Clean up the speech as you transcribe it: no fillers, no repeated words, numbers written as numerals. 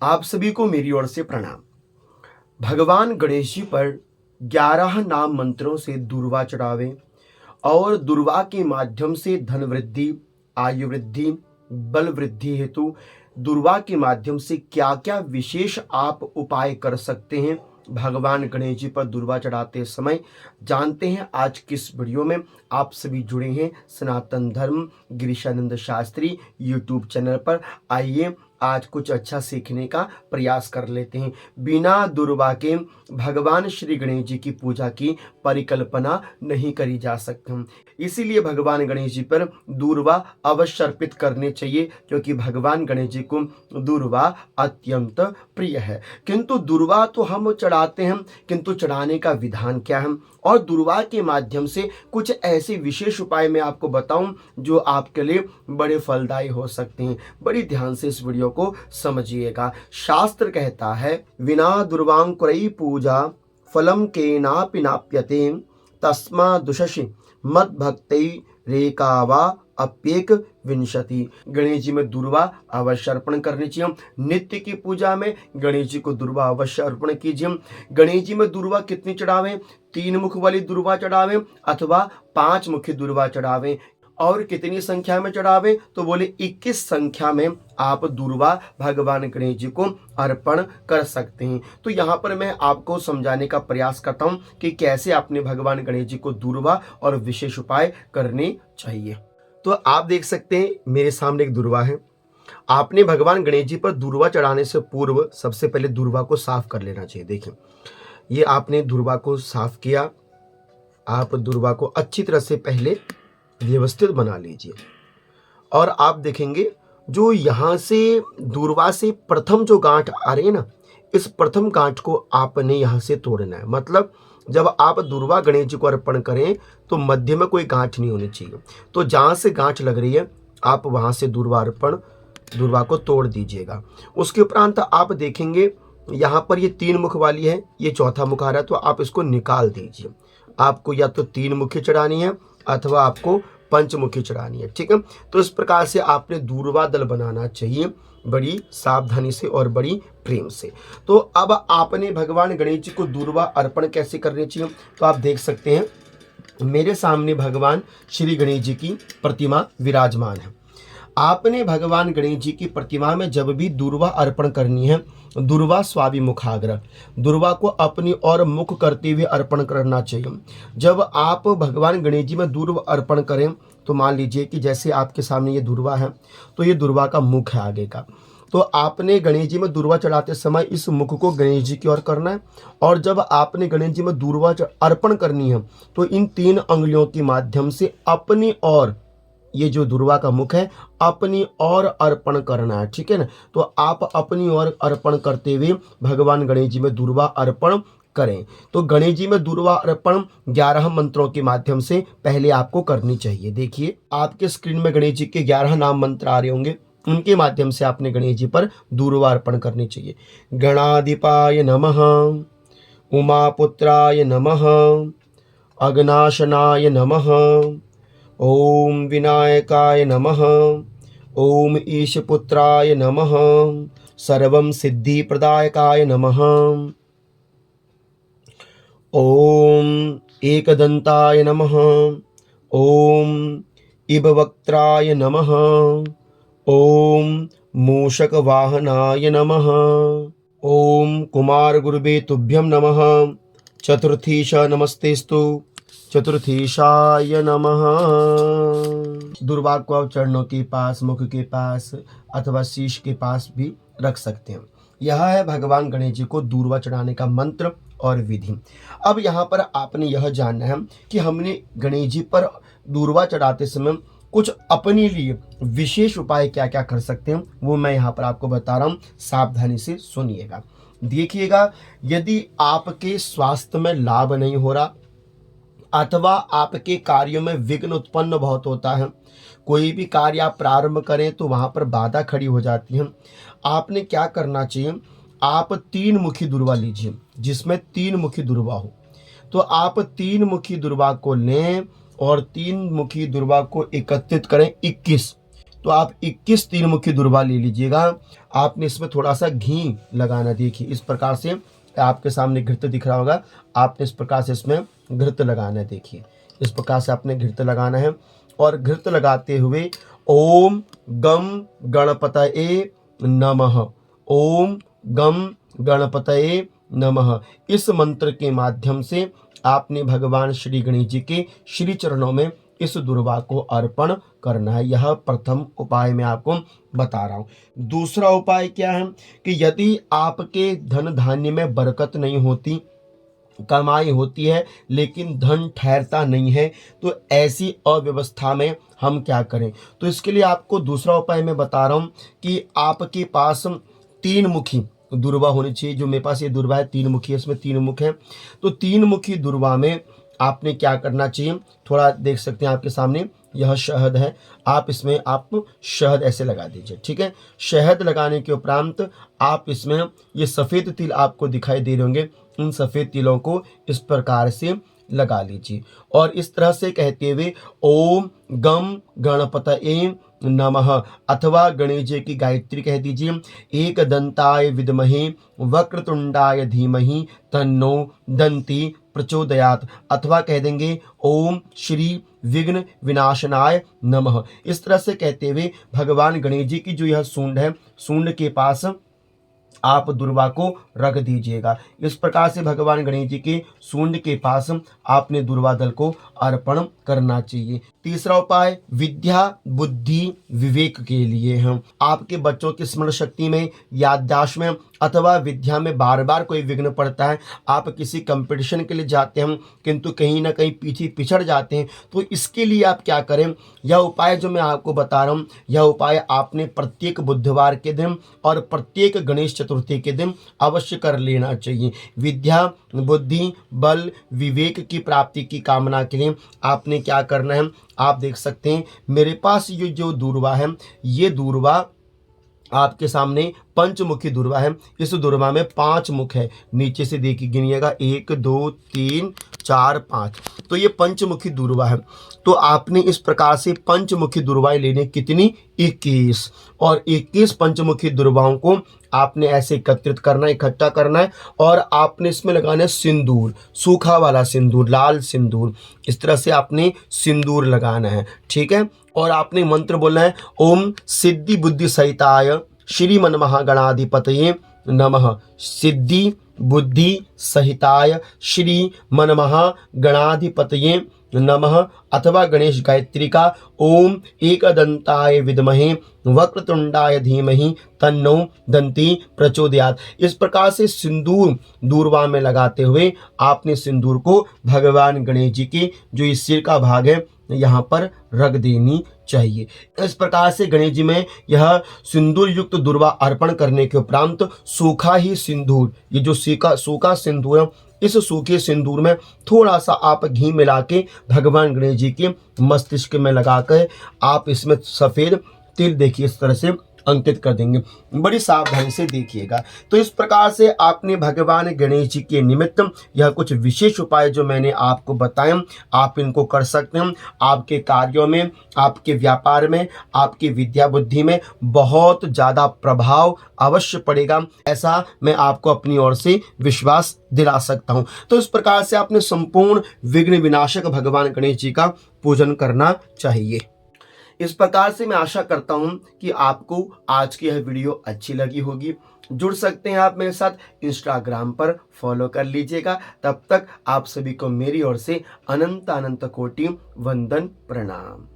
आप सभी को मेरी ओर से प्रणाम। भगवान गणेश जी पर 11 नाम मंत्रों से दूर्वा चढ़ावें और दूर्वा के माध्यम से धन वृद्धि, आयु वृद्धि, बल वृद्धि हेतु दूर्वा के माध्यम से क्या क्या विशेष आप उपाय कर सकते हैं भगवान गणेश जी पर दूर्वा चढ़ाते समय जानते हैं। आज किस वीडियो में आप सभी जुड़े हैं सनातन धर्म गिरीशानंद शास्त्री यूट्यूब चैनल पर। आइए आज कुछ अच्छा सीखने का प्रयास कर लेते हैं। बिना दूर्वा के भगवान श्री गणेश जी की पूजा की परिकल्पना नहीं करी जा सकती। इसीलिए भगवान गणेश जी पर दूर्वा अवश्य अर्पित करने चाहिए, क्योंकि भगवान गणेश जी को दूर्वा अत्यंत प्रिय है। किंतु दूर्वा तो हम चढ़ाते हैं, किंतु चढ़ाने का विधान क्या है और दूर्वा के माध्यम से कुछ ऐसे विशेष उपाय मैं आपको बताऊं जो आपके लिए बड़े फलदायी हो सकते हैं। बड़ी ध्यान से इस वीडियो को समझिएगा। शास्त्र कहता है, विना दुर्वांकुरई पूजा फलम के नापि नाप्यते तस्मा दुषसि मद भक्ति रेकावा अप्येक विंशति। गणेश जी में दूर्वा अवश्य अर्पण करनी चाहिए। नित्य की पूजा में गणेश जी को दूर्वा अवश्य अर्पण कीजिए। गणेश जी में दूर्वा कितनी चढ़ावें? 3 मुख वाली दूर्वा चढ़ावें अथवा 5 मुखी दूर्वा चढ़ावें। और कितनी संख्या में चढ़ावें? तो बोले 21 संख्या में आप दूर्वा भगवान गणेश जी को अर्पण कर सकते हैं। तो यहाँ पर मैं आपको समझाने का प्रयास करता हूँ कि कैसे आपने भगवान गणेश जी को दूर्वा और विशेष उपाय करने चाहिए। तो आप देख सकते हैं मेरे सामने एक दूर्वा है। आपने भगवान गणेश जी पर दूर्वा चढ़ाने से पूर्व सबसे पहले दूर्वा को साफ कर लेना चाहिए। देखिए, ये आपने दूर्वा को साफ किया। आप दूर्वा को अच्छी तरह से पहले व्यवस्थित बना लीजिए और आप देखेंगे जो यहाँ से दूर्वा से प्रथम जो गांठ आ रही है ना, इस प्रथम गांठ को आपने यहाँ से तोड़ना है। मतलब जब आप दूर्वा गणेश जी को अर्पण करें तो मध्य में कोई गांठ नहीं होनी चाहिए। तो जहाँ से गांठ लग रही है आप वहाँ से दूर्वा को तोड़ दीजिएगा। उसके उपरांत आप देखेंगे यहाँ पर ये 3 मुख वाली है, ये चौथा मुख आ रहा है, तो आप इसको निकाल दीजिए। आपको या तो 3 मुखी चढ़ानी है अथवा आपको पंचमुखी चढ़ानी है। ठीक है, तो इस प्रकार से आपने दूर्वा दल बनाना चाहिए बड़ी सावधानी से और बड़ी प्रेम से। तो अब आपने भगवान गणेश जी को दूर्वा अर्पण कैसे करनी चाहिए, तो आप देख सकते हैं मेरे सामने भगवान श्री गणेश जी की प्रतिमा विराजमान है। आपने भगवान गणेश जी की प्रतिमा में जब भी दूर्वा अर्पण करनी है, दूर्वा स्वाभिमुखाग्र, दूर्वा को अपनी ओर मुख करते हुए अर्पण करना चाहिए। जब आप भगवान गणेश जी में दूर्वा अर्पण करें तो मान लीजिए कि जैसे आपके सामने ये दूर्वा है, तो ये दूर्वा का मुख है आगे का। तो आपने गणेश जी में दूर्वा चढ़ाते समय इस मुख को गणेश जी की ओर करना है। और जब आपने गणेश जी में दूर्वा अर्पण करनी है तो इन 3 अंगुलियों के माध्यम से अपनी ओर, ये जो दूर्वा का मुख है, अपनी ओर अर्पण करना है। ठीक है ना, तो आप अपनी ओर अर्पण करते हुए भगवान गणेश जी में दूर्वा अर्पण करें। तो गणेश जी में दूर्वा अर्पण 11 मंत्रों के माध्यम से पहले आपको करनी चाहिए। देखिए आपके स्क्रीन में गणेश जी के 11 नाम मंत्र आ रहे होंगे, उनके माध्यम से आपने गणेश जी पर दूर्वा अर्पण करनी चाहिए। गणाधिपाय नमः, उमापुत्राय नमः, अग्नाशनाय नमः, ओम विनायकाय नमः, ओम ईशपुत्राय नमः, सर्वं सिद्धिप्रदायकाय नमः, ओम एकदंताय नमः, ओम इबवक्त्राय नमः, ओम मूषकवाहनाय नमः, ओम कुमार गुरुवे तुभ्यं नमः, चतुर्थीश नमस्तेस्तु चतुर्थीशाय नमः। दूर्वा को आप चरणों के पास, मुख के पास अथवा शीश के पास भी रख सकते हैं। यह है भगवान गणेश जी को दूर्वा चढ़ाने का मंत्र और विधि। अब यहाँ पर आपने यह जानना है कि हमने गणेश जी पर दूर्वा चढ़ाते समय कुछ अपने लिए विशेष उपाय क्या क्या कर सकते हैं, वो मैं यहाँ पर आपको बता रहा हूँ। सावधानी से सुनिएगा, देखिएगा। यदि आपके स्वास्थ्य में लाभ नहीं हो रहा अथवा आपके कार्यों में विघ्न उत्पन्न बहुत होता है, कोई भी कार्य आप प्रारंभ करें तो वहां पर बाधा खड़ी हो जाती है, आपने क्या करना चाहिए, आप 3 मुखी दूर्वा लीजिए जिसमें 3 मुखी दूर्वा हो। तो आप 3 मुखी दूर्वा को लें और 3 मुखी दूर्वा को एकत्रित करें। 21 तो आप 21 तीन मुखी दुर्वा ले लीजिएगा। आपने इसमें थोड़ा सा घी लगाना, देखिए इस प्रकार से आपके सामने घृत दिख रहा होगा, आपने इस प्रकार से इसमें घृत लगाना है। देखिए इस प्रकार से आपने घृत लगाना है और घृत लगाते हुए ओम गम गणपतये नमः, ओम गम गणपतये नमः, इस मंत्र के माध्यम से आपने भगवान श्री गणेश जी के श्री चरणों में इस दुर्वा को अर्पण करना है। यह प्रथम उपाय मैं आपको बता रहा हूँ। दूसरा उपाय क्या है कि यदि आपके धन धान्य में बरकत नहीं होती, कमाई होती है लेकिन धन ठहरता नहीं है, तो ऐसी अव्यवस्था में हम क्या करें? तो इसके लिए आपको दूसरा उपाय मैं बता रहा हूँ कि आपके पास तीन मुखी दुर्वा होनी चाहिए। जो मेरे पास ये दुर्वा है तीन मुखी है, इसमें तीन मुख है। तो तीन मुखी दुर्वा में आपने क्या करना चाहिए, थोड़ा देख सकते हैं आपके सामने यह शहद है, आप इसमें आप शहद ऐसे लगा दीजिए, ठीक है। शहद लगाने के उपरांत आप इसमें ये सफ़ेद तिल आपको दिखाई दे रहे होंगे, उन सफ़ेद तिलों को इस प्रकार से लगा लीजिए और इस तरह से कहते हुए ओम गम गणपतये नमः अथवा गणेश जी की गायत्री कह दीजिए, एक दंताय विद्महे वक्रतुंडाय धीमहि तन्नो दंती प्रचोदयात, अथवा कह देंगे ओम श्री विघ्न विनाशनाय नमः। इस तरह से कहते हुए भगवान गणेश जी की जो यह सूंड है, सूंड के पास आप दुर्वा को रख दीजिएगा। इस प्रकार से भगवान गणेश जी के सूंड के पास आपने दुर्वा दल को अर्पण करना चाहिए। तीसरा उपाय विद्या बुद्धि विवेक के लिए है। आपके बच्चों की स्मरण शक्ति में, याददाश्त में अथवा विद्या में बार बार कोई विघ्न पड़ता है, आप किसी कंपटीशन के लिए जाते हैं किंतु कहीं ना कहीं पीछे पिछड़ जाते हैं, तो इसके लिए आप क्या करें, यह उपाय जो मैं आपको बता रहा हूँ, यह उपाय आपने प्रत्येक बुधवार के दिन और प्रत्येक गणेश चतुर्थी के दिन अवश्य कर लेना चाहिए। विद्या बुद्धि बल विवेक की प्राप्ति की कामना के लिए आपने क्या करना है, आप देख सकते हैं मेरे पास ये जो दूर्वा है, ये दूर्वा आपके सामने पंचमुखी दुर्वा है। इस दुर्वा में 5 मुख है, नीचे से देखिए गिनिएगा 1 2 3 4 5, तो ये पंचमुखी दुर्वा है। तो आपने इस प्रकार से पंचमुखी दुर्वाएं लेने, कितनी 21, और 21 पंचमुखी दुर्वाओं को आपने ऐसे एकत्रित करना, इकट्ठा करना है और आपने इसमें लगाना है सिंदूर, सूखा वाला सिंदूर, लाल सिंदूर, इस तरह से आपने सिंदूर लगाना है, ठीक है। और आपने मंत्र बोलना है ओम सिद्धि बुद्धि सहिताय श्री मन महागणाधिपतये नमः, सिद्धि बुद्धि सहिताय श्री मन महागणाधिपतये नमः, अथवा गणेश गायत्री का ओम एकदंताय विद्महे वक्रतुंडाय धीमहि तन्नो दंती प्रचोदयात। इस प्रकार से सिंदूर दूरवा में लगाते हुए आपने सिंदूर को भगवान गणेश जी के जो इस सिर का भाग है यहाँ पर रख देनी चाहिए। इस प्रकार से गणेश जी में यह सिंदूर युक्त दुर्वा अर्पण करने के उपरांत सूखा ही सिंदूर, ये जो सूखा सिंदूर है, इस सूखे सिंदूर में थोड़ा सा आप घी मिला के भगवान गणेश जी के मस्तिष्क में लगाकर आप इसमें सफ़ेद तिल देखिए इस तरह से अंकित कर देंगे। बड़ी सावधानी से देखिएगा। तो इस प्रकार से आपने भगवान गणेश जी के निमित्त यह कुछ विशेष उपाय जो मैंने आपको बताए, आप इनको कर सकते हैं। आपके कार्यों में, आपके व्यापार में, आपकी विद्या बुद्धि में बहुत ज़्यादा प्रभाव अवश्य पड़ेगा, ऐसा मैं आपको अपनी ओर से विश्वास दिला सकता हूँ। तो इस प्रकार से आपने संपूर्ण विघ्न विनाशक भगवान गणेश जी का पूजन करना चाहिए। इस प्रकार से मैं आशा करता हूं कि आपको आज की यह वीडियो अच्छी लगी होगी। जुड़ सकते हैं आप मेरे साथ इंस्टाग्राम पर, फॉलो कर लीजिएगा। तब तक आप सभी को मेरी ओर से अनंत अनंत कोटि वंदन प्रणाम।